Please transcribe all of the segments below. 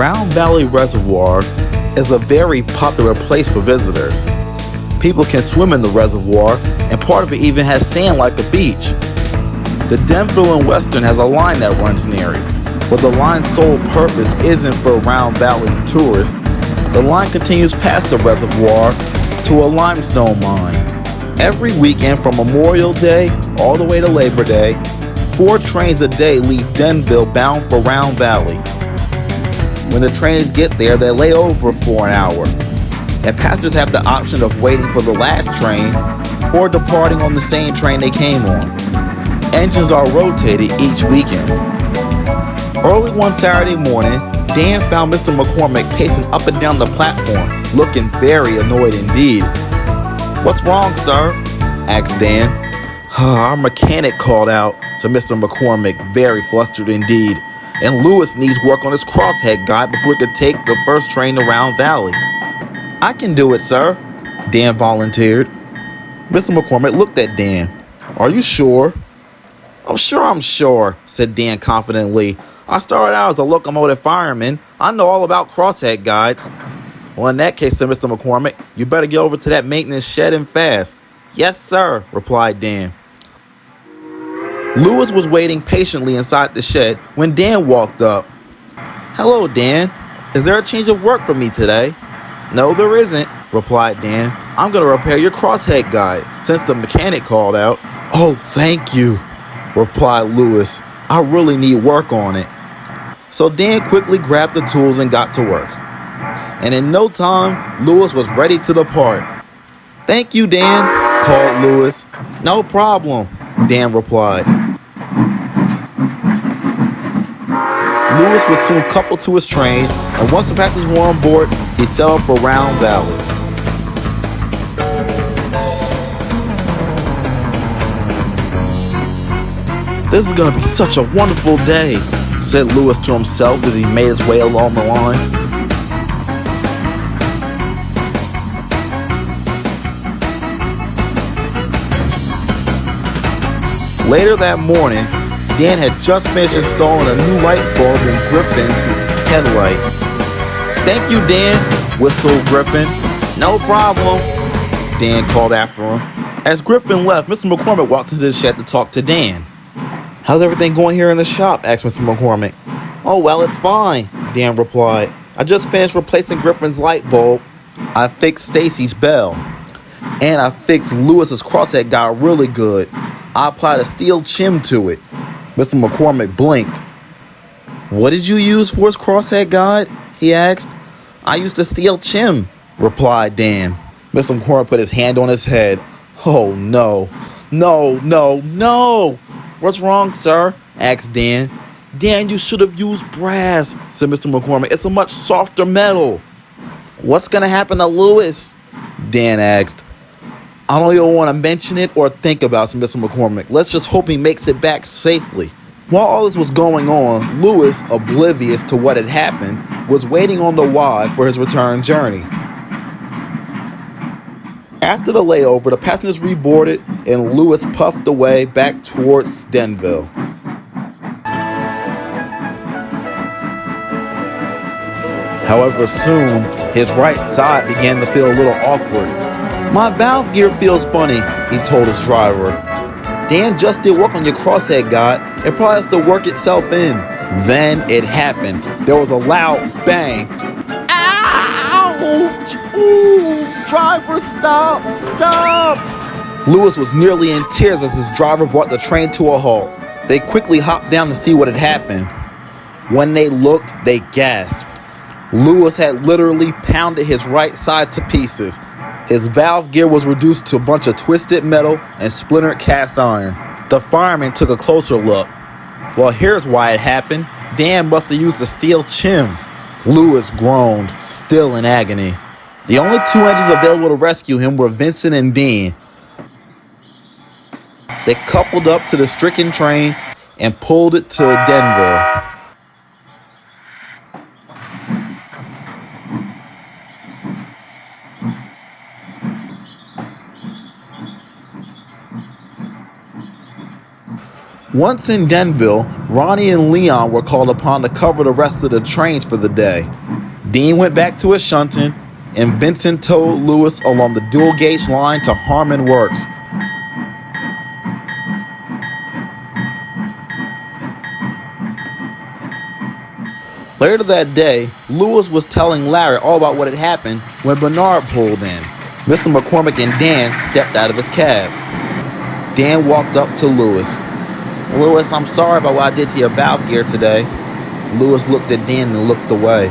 Round Valley Reservoir is a very popular place for visitors. People can swim in the reservoir, and part of it even has sand like a beach. The Denville and Western has a line that runs near it, but the line's sole purpose isn't for Round Valley tourists. The line continues past the reservoir to a limestone mine. Every weekend from Memorial Day all the way to Labor Day, 4 trains a day leave Denville bound for Round Valley. When the trains get there, they lay over for an hour, and passengers have the option of waiting for the last train or departing on the same train they came on. Engines are rotated each weekend. Early one Saturday morning, Dan found Mr. McCormack pacing up and down the platform, looking very annoyed indeed. "What's wrong, sir?" asked Dan. "Our mechanic called out," said Mr. McCormack, very flustered indeed. "And Lewis needs work on his crosshead guide before he could take the first train to Round Valley." "I can do it, sir," Dan volunteered. Mr. McCormack looked at Dan. "Are you sure?" I'm sure," said Dan confidently. "I started out as a locomotive fireman. I know all about crosshead guides." "Well, in that case," said Mr. McCormack, "you better get over to that maintenance shed and fast." "Yes, sir," replied Dan. Lewis was waiting patiently inside the shed when Dan walked up. "Hello, Dan. Is there a change of work for me today?" "No, there isn't," replied Dan. "I'm going to repair your crosshead guide since the mechanic called out." "Oh, thank you," replied Lewis. "I really need work on it." So Dan quickly grabbed the tools and got to work. And in no time, Lewis was ready to depart. "Thank you, Dan," called Lewis. "No problem," Dan replied. Lewis was soon coupled to his train, and once the passengers were on board, he set off for Round Valley. "This is going to be such a wonderful day," said Lewis to himself as he made his way along the line. Later that morning, Dan had just finished installing a new light bulb in Griffin's headlight. "Thank you, Dan," whistled Griffin. "No problem," Dan called after him. As Griffin left, Mr. McCormack walked into the shed to talk to Dan. "How's everything going here in the shop?" asked Mr. McCormack. "Oh, well, it's fine," Dan replied. "I just finished replacing Griffin's light bulb. I fixed Stacy's bell. And I fixed Lewis's crosshead guide really good. I applied a steel shim to it." Mr. McCormack blinked. "What did you use for his crosshead guide?" he asked. "I used a steel shim," replied Dan. Mr. McCormack put his hand on his head. "Oh, no. No. What's wrong, sir?" asked Dan. "Dan, you should have used brass," said Mr. McCormack. "It's a much softer metal." "What's going to happen to Lewis?" Dan asked. "I don't even want to mention it or think about it," said Mr. McCormack. "Let's just hope he makes it back safely." While all this was going on, Lewis, oblivious to what had happened, was waiting on the Y for his return journey. After the layover, the passengers reboarded and Lewis puffed away back towards Denville. However, soon, his right side began to feel a little awkward. "My valve gear feels funny," he told his driver. "Dan just did work on your crosshead guide. It probably has to work itself in." Then it happened. There was a loud bang. "Ouch! Ooh! Driver, stop! Stop!" Lewis was nearly in tears as his driver brought the train to a halt. They quickly hopped down to see what had happened. When they looked, they gasped. Lewis had literally pounded his right side to pieces. His valve gear was reduced to a bunch of twisted metal and splintered cast iron. The fireman took a closer look. "Well, here's why it happened. Dan must have used a steel shim." Lewis groaned, still in agony. The only 2 engines available to rescue him were Vincent and Dean. They coupled up to the stricken train and pulled it to Denville. Once in Denville, Ronnie and Leon were called upon to cover the rest of the trains for the day. Dean went back to his shunting, and Vincent towed Lewis along the dual gauge line to Harmon Works. Later that day, Lewis was telling Larry all about what had happened when Bernard pulled in. Mr. McCormick and Dan stepped out of his cab. Dan walked up to Lewis. "Lewis, I'm sorry about what I did to your valve gear today." Lewis looked at Dan and looked away.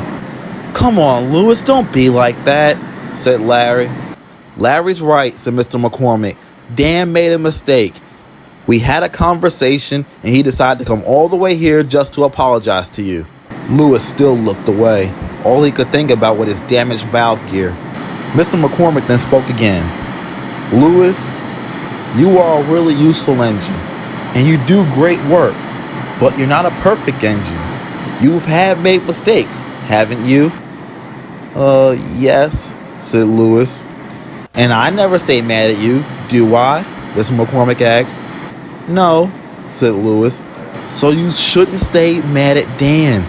"Come on, Lewis, don't be like that," said Larry. "Larry's right," said Mr. McCormick. "Dan made a mistake. We had a conversation and he decided to come all the way here just to apologize to you." Lewis still looked away. All he could think about was his damaged valve gear. Mr. McCormick then spoke again. "Lewis, you are a really useful engine, and you do great work, but you're not a perfect engine. You've made mistakes, haven't you?" Yes," said Lewis. "And I never stay mad at you, do I?" Mr. McCormick asked. "No," said Lewis. "So you shouldn't stay mad at Dan."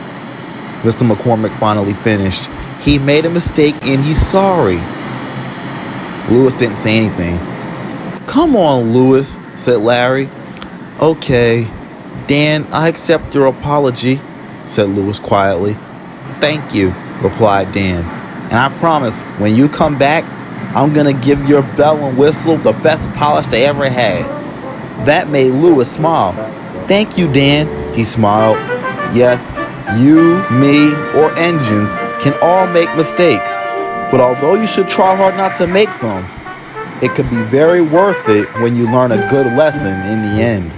Mr. McCormick finally finished. "He made a mistake and he's sorry." Lewis didn't say anything. "Come on, Lewis," said Larry. "Okay, Dan, I accept your apology," said Lewis quietly. "Thank you," replied Dan. "And I promise, when you come back, I'm gonna give your bell and whistle the best polish they ever had." That made Lewis smile. "Thank you, Dan," he smiled. "Yes, you, me, or engines can all make mistakes, but although you should try hard not to make them, it could be very worth it when you learn a good lesson in the end."